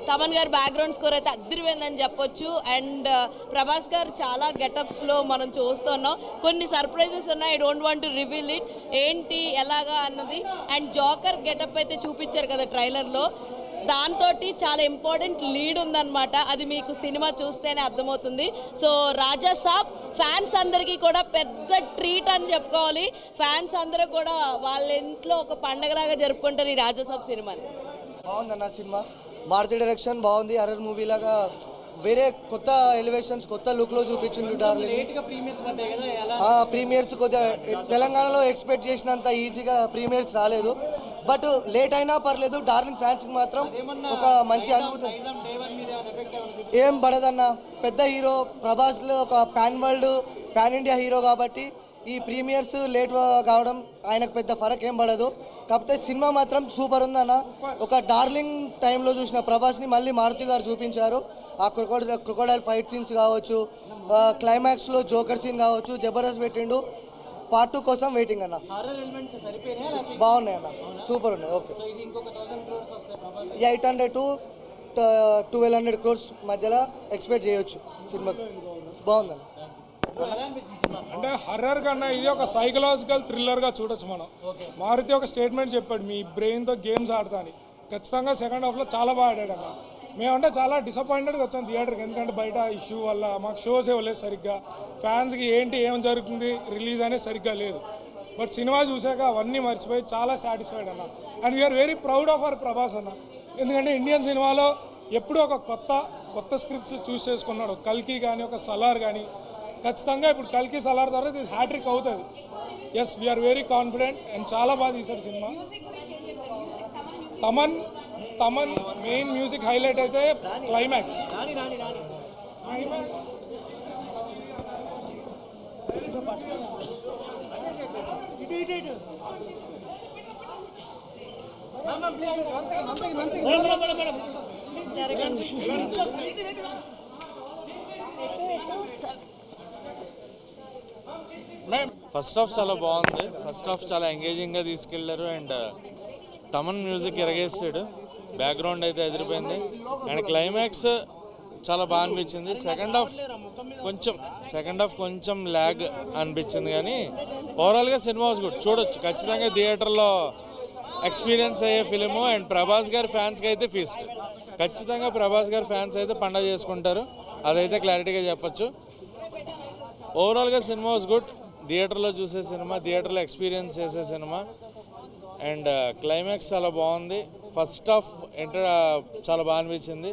తమన్ గారు background score అయితే అదిరిపోయిందని చెప్పొచ్చు. అండ్ ప్రభాస్ గారు చాలా గెటప్స్లో మనం చూస్తున్నాం. కొన్ని సర్ప్రైజెస్ ఉన్నాయి. I don't want to reveal it ఏంటి ఎలాగా అన్నది. అండ్ జోకర్ గెటప్ అయితే చూపించారు కదా ట్రైలర్లో, దాంతో చాలా ఇంపార్టెంట్ లీడ్ ఉందన్నమాట. అది మీకు సినిమా చూస్తేనే అర్థమవుతుంది. సో రాజా సాబ్ ఫ్యాన్స్ అందరికీ కూడా పెద్ద ట్రీట్ అని చెప్పుకోవాలి. ఫ్యాన్స్ అందరూ కూడా వాళ్ళ ఇంట్లో ఒక పండగలాగా జరుపుకుంటారు ఈ రాజా సాబ్ సినిమాని. బాగుందన్న సినిమా, మారుతి డైరెక్షన్ బాగుంది. హర్రర్ మూవీ లాగా వేరే కొత్త ఎలివేషన్స్ కొత్త లుక్లో చూపించిండు డార్లింగ్. ప్రీమియర్స్ కొద్దిగా తెలంగాణలో ఎక్స్పెక్ట్ చేసినంత ఈజీగా ప్రీమియర్స్ రాలేదు. బట్ లేట్ అయినా పర్లేదు, డార్లింగ్ ఫ్యాన్స్కి మాత్రం ఒక మంచి అనుభూతి. ఏం పడదన్న, పెద్ద హీరో ప్రభాస్లో ఒక pan world pan India hero కాబట్టి ఈ ప్రీమియర్స్ లేట్ కావడం ఆయనకు పెద్ద ఫరక్ ఏం పడదు. కాకపోతే సినిమా మాత్రం సూపర్ ఉందన్న. ఒక డార్లింగ్ టైంలో చూసిన ప్రభాస్ని మళ్ళీ మారుతి గారు చూపించారు. ఆ క్రొకోడైల్ ఫైట్ సీన్స్ కావచ్చు, క్లైమాక్స్లో జోకర్ సీన్ కావచ్చు, జబర్దస్త్ పెట్టిండు. పార్ట్ 2 కోసం వెయిటింగ్ అన్న. బాగున్నాయి అన్న, సూపర్ ఉన్నాయి. ఓకే, 800 to 1200 crores మధ్యలో ఎక్స్పెక్ట్ చేయొచ్చు సినిమాకి. బాగుందన్న. అంటే హర్రర్ కన్నా ఇది ఒక సైకలాజికల్ థ్రిల్లర్గా చూడొచ్చు మనం. మారుతి ఒక స్టేట్మెంట్ చెప్పాడు, మీ బ్రెయిన్తో గేమ్స్ ఆడతా అని. ఖచ్చితంగా సెకండ్ హాఫ్లో చాలా బాగా ఆడాడు అన్న. మేమంటే చాలా డిసప్పాయింటెడ్గా వచ్చాం థియేటర్కి, ఎందుకంటే బయట ఇష్యూ వల్ల మాకు షోస్ ఇవ్వలేదు సరిగ్గా. ఫ్యాన్స్కి ఏం జరుగుతుంది రిలీజ్ అనేది సరిగ్గా లేదు. బట్ సినిమా చూసాక అవన్నీ మర్చిపోయి చాలా సాటిస్ఫైడ్ అన్న. And we are very proud of our Prabhas అన్న. ఎందుకంటే ఇండియన్ సినిమాలో ఎప్పుడూ ఒక కొత్త స్క్రిప్ట్స్ చూస్ చేసుకున్నాడు. కల్కి కానీ ఒక సలార్ కానీ, ఖచ్చితంగా ఇప్పుడు కల్కి సలార్ తర్వాత ఇది హ్యాట్రిక్ అవుతుంది. Yes, we are very confident. And చాలా బాగా తీశాడు సినిమా. తమన్ మెయిన్ మ్యూజిక్ హైలైట్ అయితే క్లైమాక్స్. ఫస్ట్ హాఫ్ చాలా బాగుంది. ఫస్ట్ హాఫ్ చాలా ఎంగేజింగ్గా తీసుకెళ్లారు. అండ్ తమన్ మ్యూజిక్ ఎరగేస్తాడు. బ్యాక్గ్రౌండ్ అయితే ఎదిరిపోయింది. అండ్ క్లైమాక్స్ చాలా బాగా అనిపించింది. సెకండ్ హాఫ్ కొంచెం ల్యాగ్ అనిపించింది, కానీ ఓవరాల్గా సినిమా వాస్ గుడ్. చూడొచ్చు ఖచ్చితంగా థియేటర్లో ఎక్స్పీరియన్స్ అయ్యే ఫిలిము. అండ్ ప్రభాస్ గారి ఫ్యాన్స్కి అయితే ఫీస్ట్. ఖచ్చితంగా ప్రభాస్ గారి ఫ్యాన్స్ అయితే పండగ చేసుకుంటారు, అదైతే క్లారిటీగా చెప్పచ్చు. ఓవరాల్గా సినిమా వాస్ గుడ్. థియేటర్లో చూసే సినిమా, థియేటర్లో ఎక్స్పీరియన్స్ చేసే సినిమా. అండ్ క్లైమాక్స్ చాలా బాగుంది. ఫస్ట్ హాఫ్ చాలా బాగా అనిపించింది.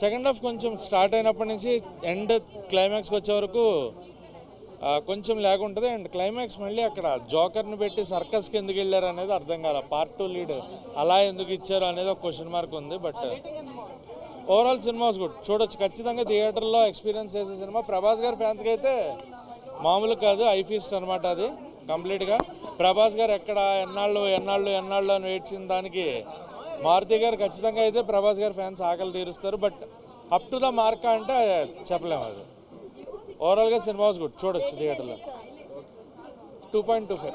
సెకండ్ హాఫ్ కొంచెం స్టార్ట్ అయినప్పటి నుంచి ఎండ్ క్లైమాక్స్కి వచ్చే వరకు కొంచెం ల్యాగ్ ఉంటుంది. అండ్ క్లైమాక్స్ మళ్ళీ అక్కడ జోకర్ని పెట్టి సర్కస్కి ఎందుకు వెళ్ళారు అనేది అర్థం కాల. పార్ట్ 2 లీడ్ అలా ఎందుకు ఇచ్చారు అనేది ఒక క్వశ్చన్ మార్క్ ఉంది. But overall cinemas good. చూడొచ్చు ఖచ్చితంగా థియేటర్లో ఎక్స్పీరియన్స్ చేసే సినిమా. ప్రభాస్ గారి ఫ్యాన్స్కి అయితే మామూలు కాదు, ఐ ఫీస్ట్ అనమాట అది కంప్లీట్గా. ప్రభాస్ గారు ఎక్కడ ఎన్నాళ్ళు అని ఏడ్చిన దానికి మారుతి గారు ఖచ్చితంగా అయితే ప్రభాస్ గారి ఫ్యాన్స్ ఆకలి తీరుస్తారు. But up to the mark అంటే చెప్పలేము అది. ఓవరాల్గా సినిమాస్ గుడ్. చూడొచ్చు థియేటర్లో. 2.25.